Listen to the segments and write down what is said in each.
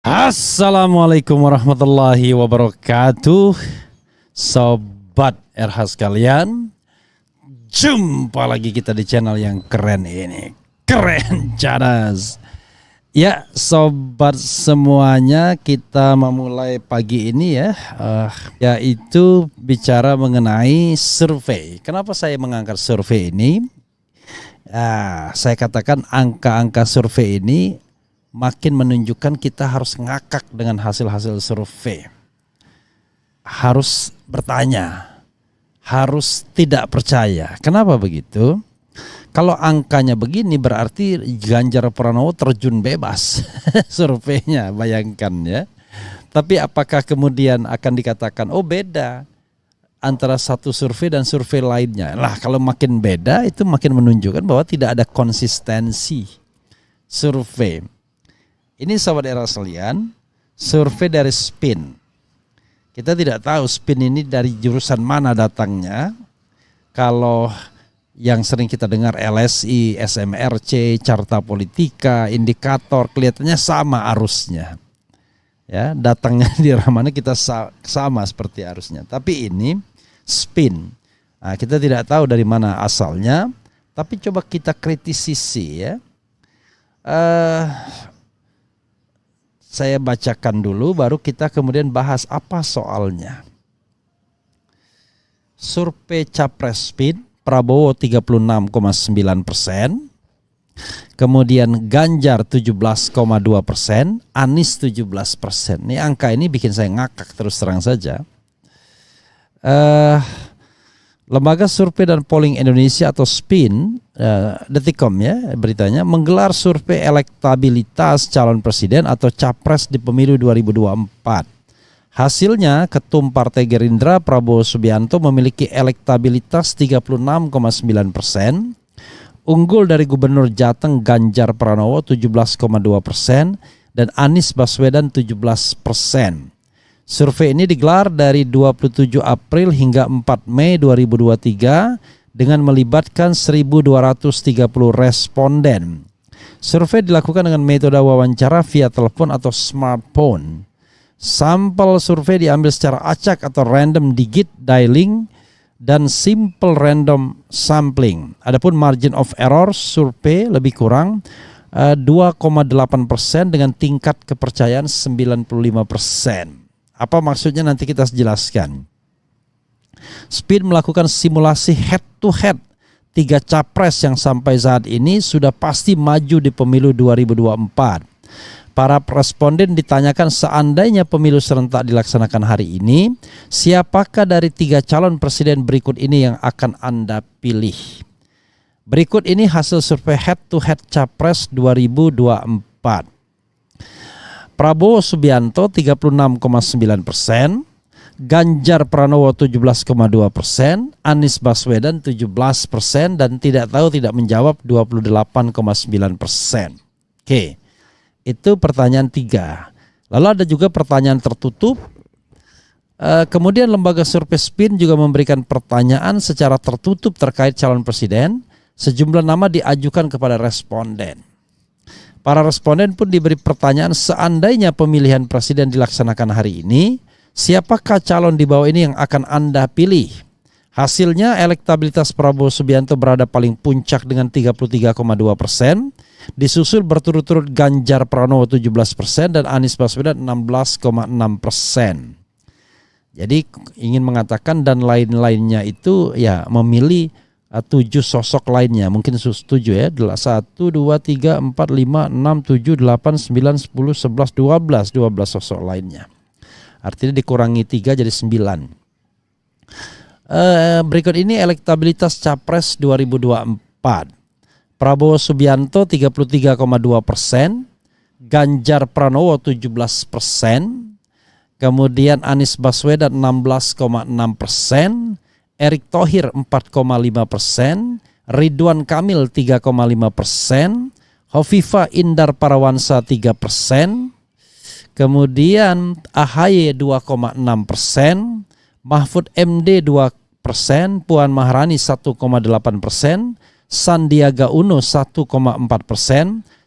Assalamualaikum warahmatullahi wabarakatuh. Sobat RH sekalian, jumpa lagi kita di channel yang keren ini. Keren cadas. Ya sobat semuanya, kita memulai pagi ini yaitu bicara mengenai survei. Kenapa saya mengangkat survei ini? Saya katakan angka-angka survei ini makin menunjukkan kita harus ngakak dengan hasil-hasil survei. Harus bertanya, harus tidak percaya. Kenapa begitu? Kalau angkanya begini berarti Ganjar Pranowo terjun bebas surveinya, bayangkan ya. Tapi apakah kemudian akan dikatakan oh beda antara satu survei dan survei lainnya? Lah kalau makin beda itu makin menunjukkan bahwa tidak ada konsistensi survei. Ini sahabat era sekalian, survei dari SPIN. Kita tidak tahu SPIN ini dari jurusan mana datangnya. Kalau yang sering kita dengar LSI, SMRC, Carta Politika, Indikator, kelihatannya sama arusnya. Ya, datangnya di mana kita sama seperti arusnya. Tapi ini SPIN. Nah, kita tidak tahu dari mana asalnya, tapi coba kita kritisi ya. Saya bacakan dulu baru kita kemudian bahas apa soalnya. Survei Capres SPIN, Prabowo 36,9%, kemudian Ganjar 17,2%, Anies 17%. Ini angka ini bikin saya ngakak terus terang saja. Lembaga Survei dan Polling Indonesia atau SPIN, Detikcom ya beritanya, menggelar survei elektabilitas calon presiden atau capres di pemilu 2024. Hasilnya, Ketum Partai Gerindra Prabowo Subianto memiliki elektabilitas 36,9%, unggul dari Gubernur Jateng Ganjar Pranowo 17,2% dan Anies Baswedan 17%. Survei ini digelar dari 27 April hingga 4 Mei 2023 dengan melibatkan 1.230 responden. Survei dilakukan dengan metode wawancara via telepon atau smartphone. Sampel survei diambil secara acak atau random digit dialing dan simple random sampling. Adapun margin of error survei lebih kurang 2,8% dengan tingkat kepercayaan 95%. Apa maksudnya nanti kita jelaskan. SPIN melakukan simulasi head to head 3 capres yang sampai saat ini sudah pasti maju di pemilu 2024. Para responden ditanyakan seandainya pemilu serentak dilaksanakan hari ini, siapakah dari 3 calon presiden berikut ini yang akan Anda pilih? Berikut ini hasil survei head to head capres 2024. Prabowo Subianto 36,9%, Ganjar Pranowo 17,2%, Anies Baswedan 17% dan tidak menjawab 28,9%. Oke, itu pertanyaan 3. Lalu ada juga pertanyaan tertutup. Kemudian lembaga survei SPIN juga memberikan pertanyaan secara tertutup terkait calon presiden. Sejumlah nama diajukan kepada responden. Para responden pun diberi pertanyaan seandainya pemilihan presiden dilaksanakan hari ini, siapakah calon di bawah ini yang akan Anda pilih? Hasilnya elektabilitas Prabowo Subianto berada paling puncak dengan 33,2%, disusul berturut-turut Ganjar Pranowo 17% dan Anies Baswedan 16,6%. Jadi ingin mengatakan dan lain-lainnya itu ya memilih 7 sosok lainnya, mungkin 7 ya, 1, 2, 3, 4, 5, 6, 7, 8, 9, 10, 11, 12 sosok lainnya. Artinya dikurangi 3 jadi 9. Berikut ini elektabilitas Capres 2024. Prabowo Subianto 33,2%, Ganjar Pranowo 17%, kemudian Anies Baswedan 16,6%, Erick Thohir 4,5%, Ridwan Kamil 3,5%, Hovifah Indar Parawansa 3%, kemudian AHY 2,6%, Mahfud MD 2%, Puan Maharani 1,8%, Sandiaga Uno 1,4%,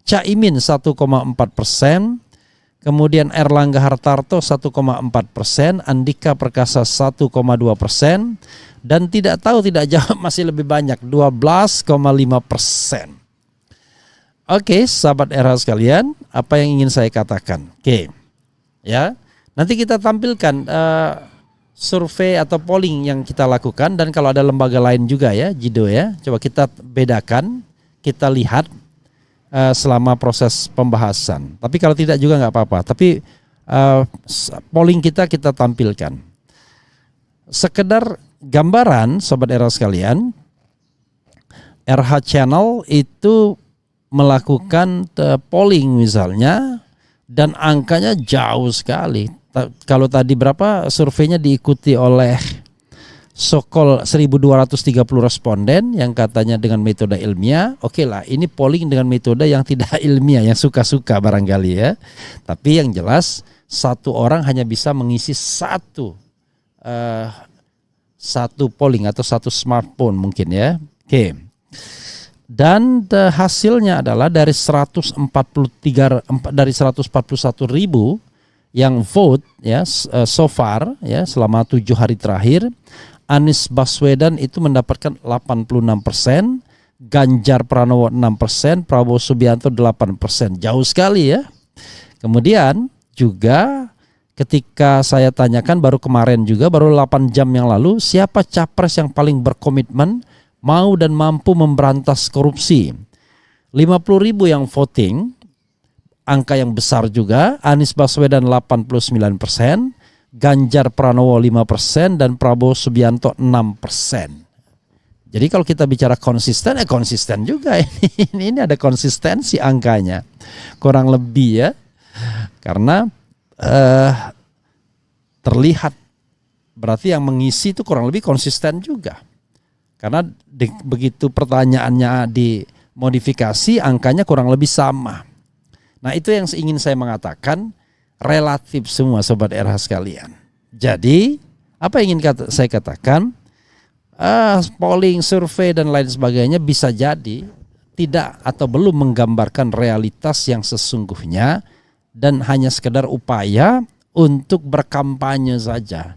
Caimin 1,4%, Kemudian Erlangga Hartarto 1,4%, Andika Perkasa 1,2%, dan tidak tahu tidak jawab masih lebih banyak 12,5%. Oke, sahabat RH sekalian, apa yang ingin saya katakan? Oke, ya, nanti kita tampilkan survei atau polling yang kita lakukan, dan kalau ada lembaga lain juga ya, Jido ya, coba kita bedakan, kita lihat selama proses pembahasan. Tapi kalau tidak juga nggak apa-apa. Tapi polling kita tampilkan. Sekedar gambaran, sobat RH sekalian, RH Channel itu melakukan polling misalnya, dan angkanya jauh sekali. Kalau tadi berapa surveinya diikuti oleh Sokol 1230 responden yang katanya dengan metode ilmiah. Oke lah, ini polling dengan metode yang tidak ilmiah, yang suka-suka barangkali ya. Tapi yang jelas satu orang hanya bisa mengisi satu polling atau satu smartphone mungkin ya. Oke. Dan hasilnya adalah dari 141.000 yang vote ya so far ya selama 7 hari terakhir, Anies Baswedan itu mendapatkan 86%, Ganjar Pranowo 6%, Prabowo Subianto 8%. Jauh sekali ya. Kemudian juga ketika saya tanyakan baru kemarin juga, baru 8 jam yang lalu, siapa capres yang paling berkomitmen, mau dan mampu memberantas korupsi? 50.000 yang voting, angka yang besar juga. Anies Baswedan 89%, Ganjar Pranowo 5%, dan Prabowo Subianto 6%. Jadi kalau kita bicara konsisten, konsisten juga ini ada konsistensi angkanya, kurang lebih ya, karena terlihat berarti yang mengisi itu kurang lebih konsisten juga, karena begitu pertanyaannya dimodifikasi, angkanya kurang lebih sama. Nah itu yang ingin saya mengatakan, relatif semua sobat RH sekalian. Jadi apa yang ingin saya katakan, polling, survei dan lain sebagainya bisa jadi tidak atau belum menggambarkan realitas yang sesungguhnya, dan hanya sekedar upaya untuk berkampanye saja.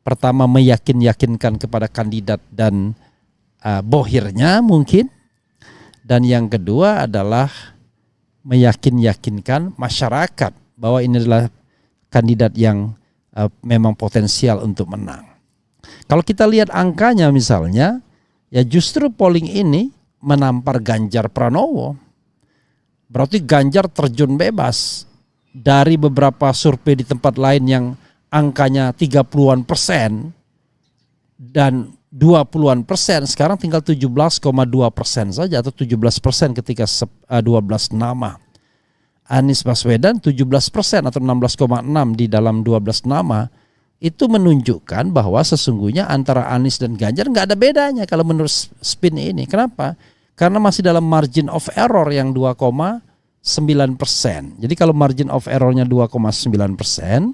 Pertama meyakinkan kepada kandidat dan bohirnya mungkin, dan yang kedua adalah meyakinkan masyarakat bahwa ini adalah kandidat yang memang potensial untuk menang. Kalau kita lihat angkanya misalnya, ya justru polling ini menampar Ganjar Pranowo. Berarti Ganjar terjun bebas. Dari beberapa survei di tempat lain yang angkanya 30-an persen dan 20-an persen, sekarang tinggal 17,2% saja atau 17% ketika 12 nama. Anies Baswedan 17% atau 16,6 di dalam 12 nama. Itu menunjukkan bahwa sesungguhnya antara Anies dan Ganjar nggak ada bedanya kalau menurut spin ini. Kenapa? Karena masih dalam margin of error yang 2,9%. Jadi kalau margin of errornya 2,9%,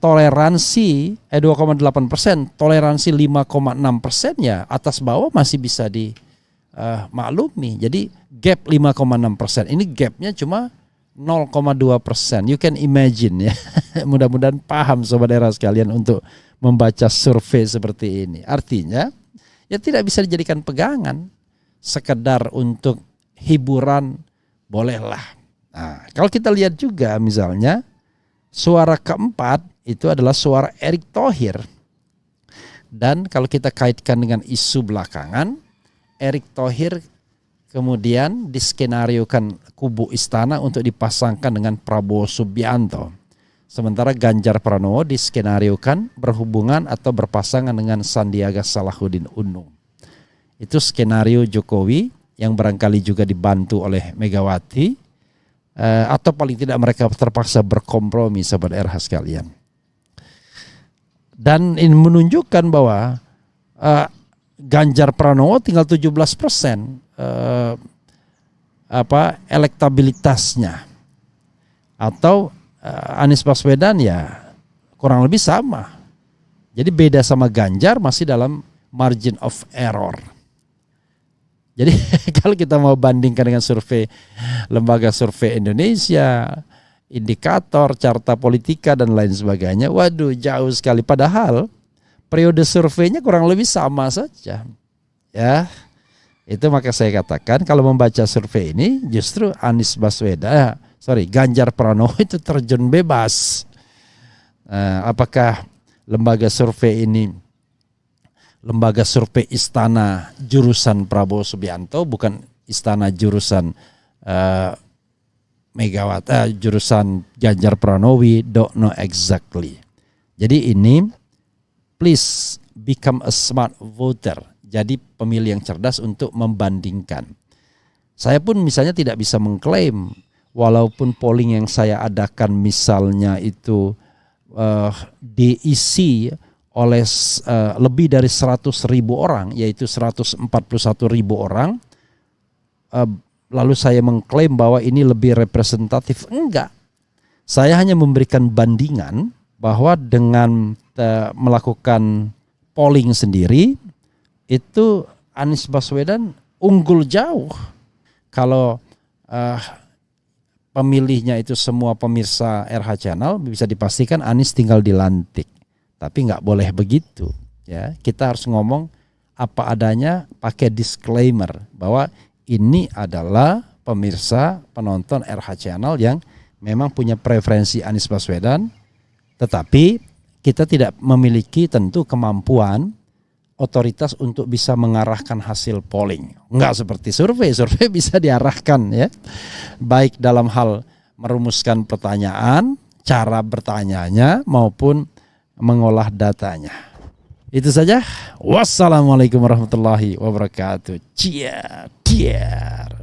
toleransi 2,8%, toleransi 5,6% ya atas bawah masih bisa dimaklumi. Jadi gap 5,6%. Ini gapnya cuma 0,2%. You can imagine ya. Mudah-mudahan paham sobat era sekalian untuk membaca survei seperti ini. Artinya ya tidak bisa dijadikan pegangan. Sekedar untuk hiburan bolehlah. Nah, kalau kita lihat juga misalnya suara keempat itu adalah suara Erick Thohir. Dan kalau kita kaitkan dengan isu belakangan, Erick Thohir kemudian diskenariokan kubu istana untuk dipasangkan dengan Prabowo Subianto. Sementara Ganjar Pranowo diskenariokan berhubungan atau berpasangan dengan Sandiaga Salahuddin Uno. Itu skenario Jokowi yang barangkali juga dibantu oleh Megawati, atau paling tidak mereka terpaksa berkompromi sahabat RH sekalian. Dan ini menunjukkan bahwa Ganjar Pranowo tinggal 17% elektabilitasnya, atau Anies Baswedan ya kurang lebih sama. Jadi beda sama Ganjar masih dalam margin of error. Jadi kalau kita mau bandingkan dengan survei lembaga survei Indonesia, indikator, carta politika dan lain sebagainya. Waduh, jauh sekali. Padahal periode surveinya kurang lebih sama saja. Ya, itu maka saya katakan kalau membaca survei ini justru Ganjar Pranowo itu terjun bebas. Apakah lembaga survei ini lembaga survei istana jurusan Prabowo Subianto, bukan istana jurusan Megawati, jurusan Ganjar Pranowo? Don't know exactly. Jadi ini please become a smart voter. Jadi pemilih yang cerdas untuk membandingkan. Saya pun misalnya tidak bisa mengklaim walaupun polling yang saya adakan misalnya itu diisi oleh lebih dari 100.000 orang, yaitu 141.000 orang, lalu saya mengklaim bahwa ini lebih representatif. Enggak. Saya hanya memberikan bandingan bahwa dengan melakukan polling sendiri, itu Anies Baswedan unggul jauh. Kalau pemilihnya itu semua pemirsa RH Channel, bisa dipastikan Anies tinggal dilantik. Tapi nggak boleh begitu. Ya, kita harus ngomong apa adanya, pakai disclaimer bahwa ini adalah pemirsa penonton RH Channel yang memang punya preferensi Anies Baswedan, tetapi kita tidak memiliki tentu kemampuan otoritas untuk bisa mengarahkan hasil polling. Enggak seperti survei bisa diarahkan ya. Baik dalam hal merumuskan pertanyaan, cara bertanyanya maupun mengolah datanya. Itu saja. Wassalamualaikum warahmatullahi wabarakatuh. Ciar.